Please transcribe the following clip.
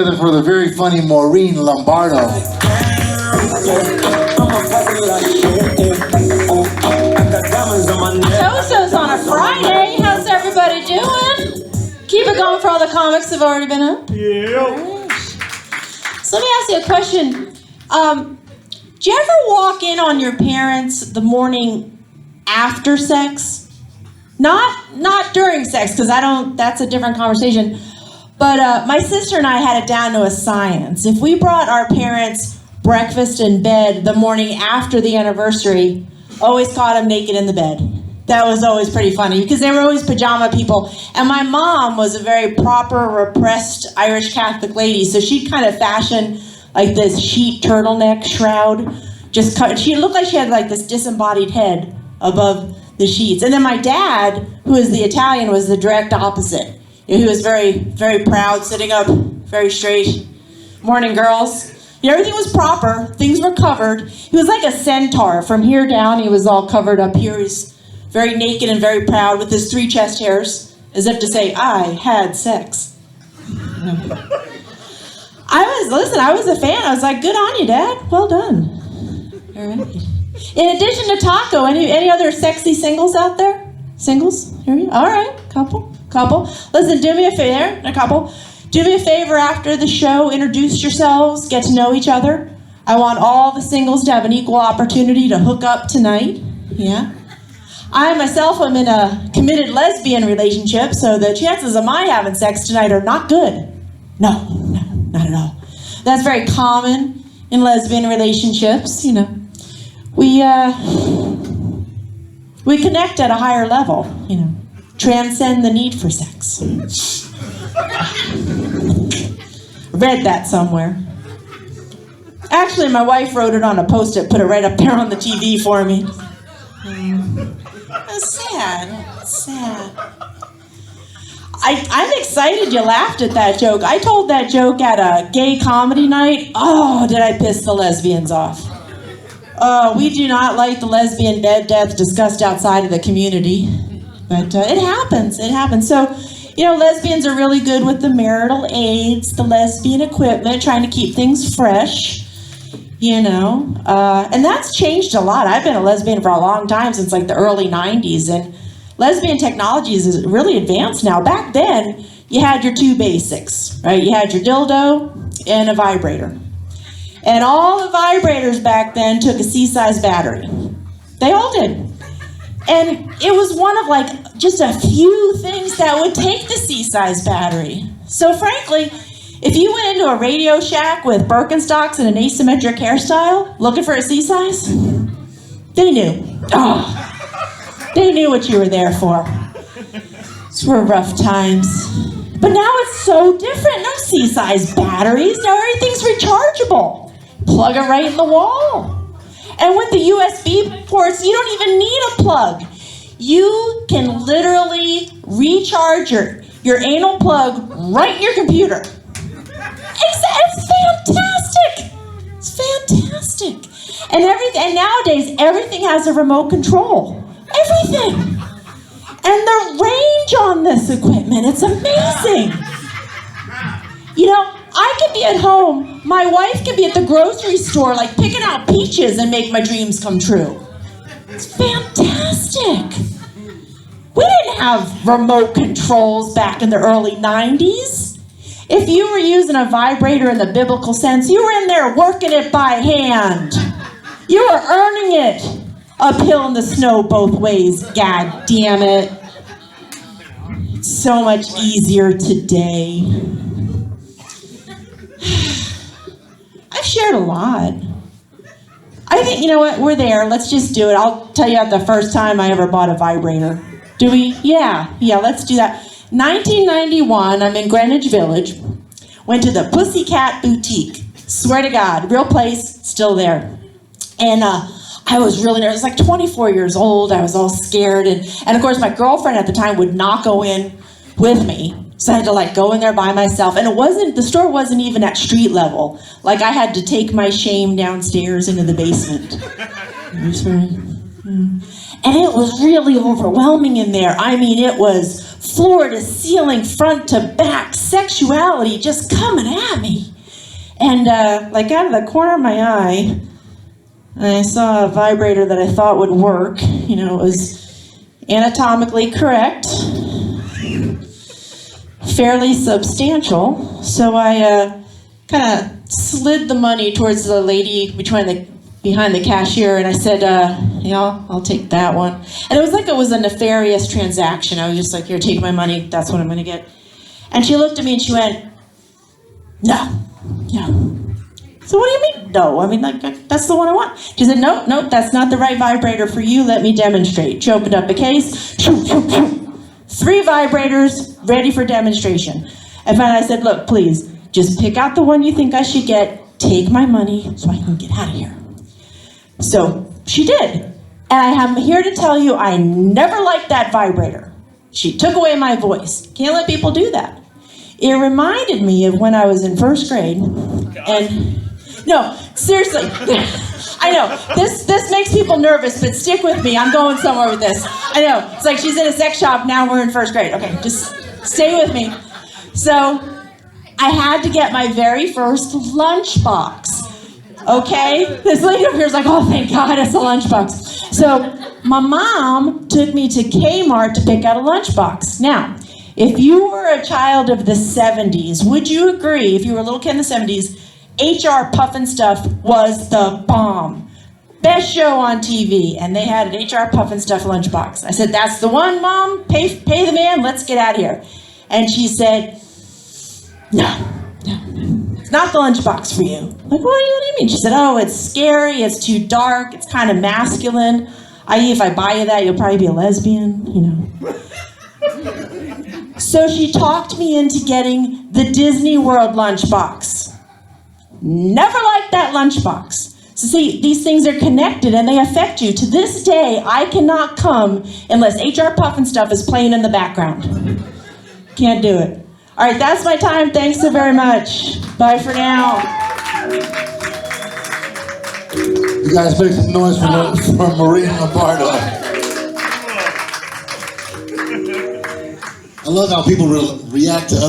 For the very funny Maureen Lombardo. Toso's on a Friday. How's everybody doing? Keep it going for all the comics that have already been up. Yeah. So let me ask you a question. Do you ever walk in on your parents the morning after sex? Not during sex, because that's a different conversation. But my sister and I had it down to a science. If we brought our parents breakfast in bed the morning after the anniversary, always caught them naked in the bed. That was always pretty funny because they were always pajama people. And my mom was a very proper, repressed Irish Catholic lady, so she'd kind of fashion like this sheet turtleneck shroud. She looked like she had like this disembodied head above the sheets. And then my dad, who is the Italian, was the direct opposite. He was very, very proud, sitting up very straight. Morning, girls. Everything was proper. Things were covered. He was like a centaur. From here down, he was all covered up here. He's very naked and very proud with his 3 chest hairs, as if to say, I had sex. I was a fan. I was like, good on you, Dad. Well done. All right. In addition to Taco, any other sexy singles out there? Singles? Here you go. All right, couple. Listen, do me a favor, Do me a favor after the show, introduce yourselves, get to know each other. I want all the singles to have an equal opportunity to hook up tonight. Yeah. I myself am in a committed lesbian relationship, so the chances of my having sex tonight are not good. No, not at all. That's very common in lesbian relationships, We connect at a higher level, transcend the need for sex. Read that somewhere. Actually, my wife wrote it on a post-it, put it right up there on the TV for me. That's sad. I'm excited you laughed at that joke. I told that joke at a gay comedy night. Oh, did I piss the lesbians off. We do not like the lesbian bed death discussed outside of the community. But it happens. So, lesbians are really good with the marital aids, the lesbian equipment, trying to keep things fresh, And that's changed a lot. I've been a lesbian for a long time, since like the early 90s, and lesbian technology is really advanced now. Back then, you had your 2 basics, right? You had your dildo and a vibrator. And all the vibrators back then took a C-size battery. They all did. And it was one of like just a few things that would take the C-size battery. So frankly, if you went into a Radio Shack with Birkenstocks and an asymmetric hairstyle looking for a C-size, they knew. They knew what you were there for. These were rough times. But now it's so different. No C-size batteries. Now everything's rechargeable. Plug it right in the wall. And with the USB ports, you don't even need a plug. You can literally recharge your anal plug right in your computer. It's fantastic. It's fantastic. And nowadays, everything has a remote control. Everything. And the range on this equipment, it's amazing. I could be at home, my wife could be at the grocery store, like picking out peaches and make my dreams come true. It's fantastic. We didn't have remote controls back in the early 90s. If you were using a vibrator in the biblical sense, you were in there working it by hand. You were earning it uphill in the snow both ways, god damn it. It's so much easier today. I've shared a lot. I think, we're there. Let's just do it. I'll tell you the first time I ever bought a vibrator. Do we? Yeah, let's do that. 1991, I'm in Greenwich Village. Went to the Pussycat Boutique. Swear to God, real place, still there. And I was really nervous. I was like 24 years old. I was all scared. And of course, my girlfriend at the time would not go in with me. So I had to go in there by myself. And the store wasn't even at street level. Like I had to take my shame downstairs into the basement. And it was really overwhelming in there. I mean, it was floor to ceiling, front to back, sexuality just coming at me. And like out of the corner of my eye, I saw a vibrator that I thought would work. You know, it was anatomically correct, fairly substantial. So I kind of slid the money towards the lady behind the cashier, and I said, yeah, I'll take that one. And it was like it was a nefarious transaction. I was just like, here, take my money. That's what I'm going to get. And she looked at me and she went, no. So what do you mean, no? I mean, like, that's the one I want. She said, no, that's not the right vibrator for you. Let me demonstrate. She opened up a case. 3 vibrators ready for demonstration. And finally I said, look, please, just pick out the one you think I should get. Take my money so I can get out of here. So she did. And I am here to tell you I never liked that vibrator. She took away my voice. Can't let people do that. It reminded me of when I was in first grade. And no, seriously. I know, this makes people nervous, but stick with me. I'm going somewhere with this. I know, it's like she's in a sex shop, now we're in first grade. Okay, just stay with me. So I had to get my very first lunchbox. Okay? This lady over here is like, oh, thank God, it's a lunchbox. So my mom took me to Kmart to pick out a lunchbox. Now, if you were a child of the 70s, would you agree, if you were a little kid in the 70s, HR Puffin Stuff was the bomb. Best show on TV, and they had an HR Puffin Stuff lunchbox. I said, that's the one, Mom, pay the man, let's get out of here. And she said, no, it's not the lunchbox for you. I'm like, what do you mean? She said, oh, it's scary, it's too dark, it's kind of masculine. If I buy you that, you'll probably be a lesbian, you know. So she talked me into getting the Disney World lunchbox. Never liked that lunchbox. So see, these things are connected and they affect you. To this day, I cannot come unless HR Puffin Stuff is playing in the background. Can't do it. All right, that's my time. Thanks so very much. Bye for now. You guys make some noise for Maureen Lombardo. I love how people react to other